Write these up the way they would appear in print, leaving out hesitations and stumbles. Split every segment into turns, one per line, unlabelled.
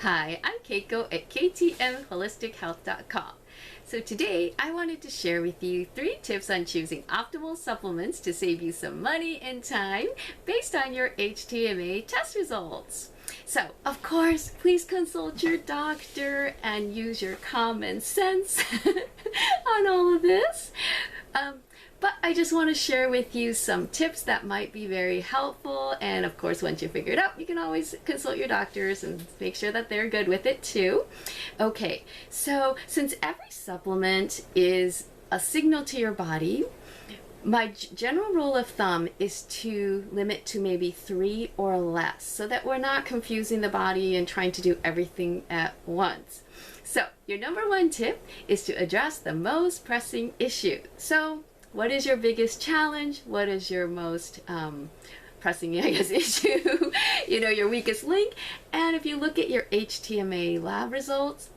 Hi, I'm Keiko at ktmholistic.health.com. So today I wanted to share with you 3 tips on choosing optimal supplements to save you some money and time based on your HTMA test results. So, of course, please consult your doctor and use your common sense on all of this. But I just want to share with you some tips that might be very helpful. And of course, once you figure it out, you can always consult your doctors and make sure that they're good with it too. Okay, so since every supplement is a signal to your body, my general rule of thumb is to limit to maybe 3 or less so that we're not confusing the body and trying to do everything at once. So your number 1 tip is to address the most pressing issue. So what is your biggest challenge? What is your most pressing, issue? Your weakest link. And if you look at your HTMA lab results,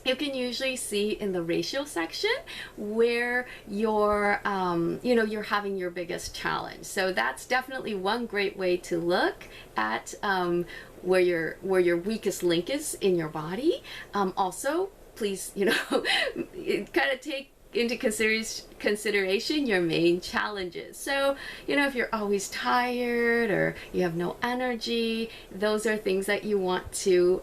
you can usually see in the ratio section where you're having your biggest challenge. So that's definitely one great way to look at where your weakest link is in your body. Also, please, kind of take into consideration your main challenges. So, if you're always tired or you have no energy, those are things that you want to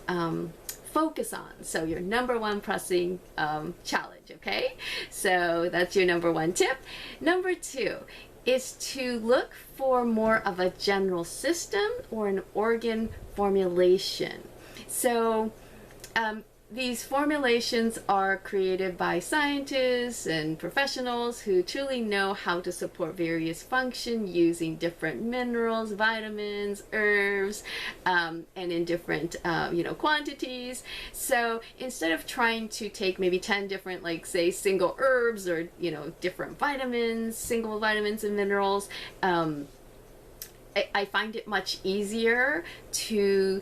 focus on. So your number 1 pressing challenge, okay? So that's your number 1 tip. Number 2 is to look for more of a general system or an organ formulation. So these formulations are created by scientists and professionals who truly know how to support various functions using different minerals, vitamins, herbs, and in different quantities. So instead of trying to take maybe 10 different, like say single herbs or different vitamins, single vitamins and minerals, I find it much easier to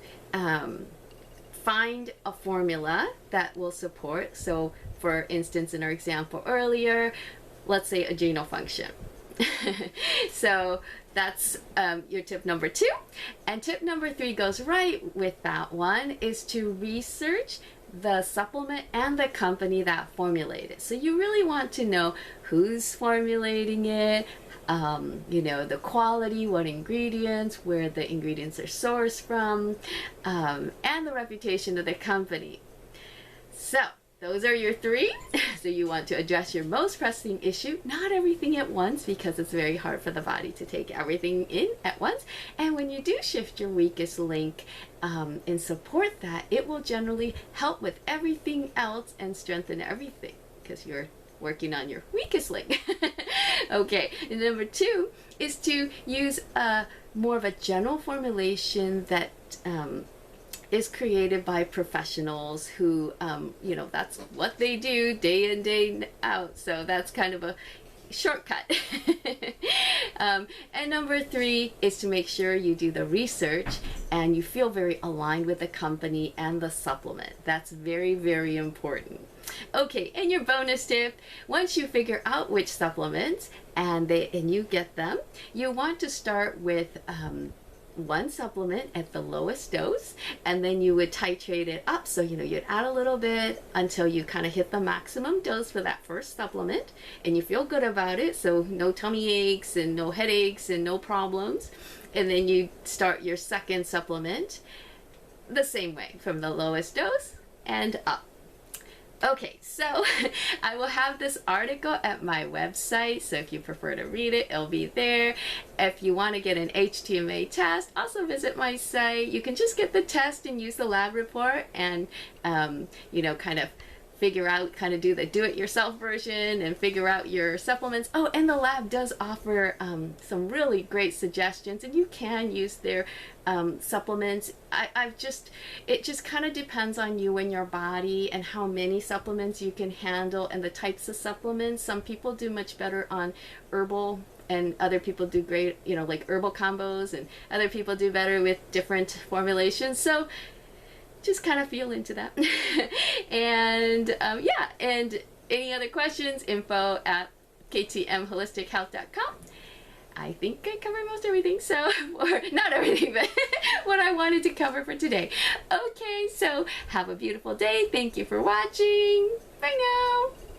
find a formula that will support. So for instance, in our example earlier, let's say adrenal function. So that's your tip number 2. And tip number 3 goes right with that one, is to research the supplement and the company that formulated it. So you really want to know who's formulating it, the quality, what ingredients, where the ingredients are sourced from, and the reputation of the company. So those are your 3. So you want to address your most pressing issue, not everything at once, because it's very hard for the body to take everything in at once. And when you do shift your weakest link and support that, it will generally help with everything else and strengthen everything because you're working on your weakest link. Okay, and number 2 is to use more of a general formulation that is created by professionals who, that's what they do day in, day out. So that's kind of a shortcut. And number 3 is to make sure you do the research and you feel very aligned with the company and the supplement. That's very, very important. Okay, and your bonus tip, once you figure out which supplements and you get them, you want to start with 1 supplement at the lowest dose, and then you would titrate it up. So you'd add a little bit until you kind of hit the maximum dose for that first supplement and you feel good about it, so no tummy aches and no headaches and no problems. And then you start your second supplement the same way, from the lowest dose and up. Okay, so I will have this article at my website, so if you prefer to read it, it'll be there. If you want to get an HTMA test, also visit my site. You can just get the test and use the lab report and, kind of figure out, do the do-it-yourself version and figure out your supplements. Oh, and the lab does offer some really great suggestions, and you can use their supplements. It just kind of depends on you and your body and how many supplements you can handle and the types of supplements. Some people do much better on herbal, and other people do great, like herbal combos, and other people do better with different formulations. So just kind of feel into that. And and any other questions, info@ktmholistic.health.com. I think I covered most everything, so, or not everything, but what I wanted to cover for today. Okay, so have a beautiful day. Thank you for watching. Bye now.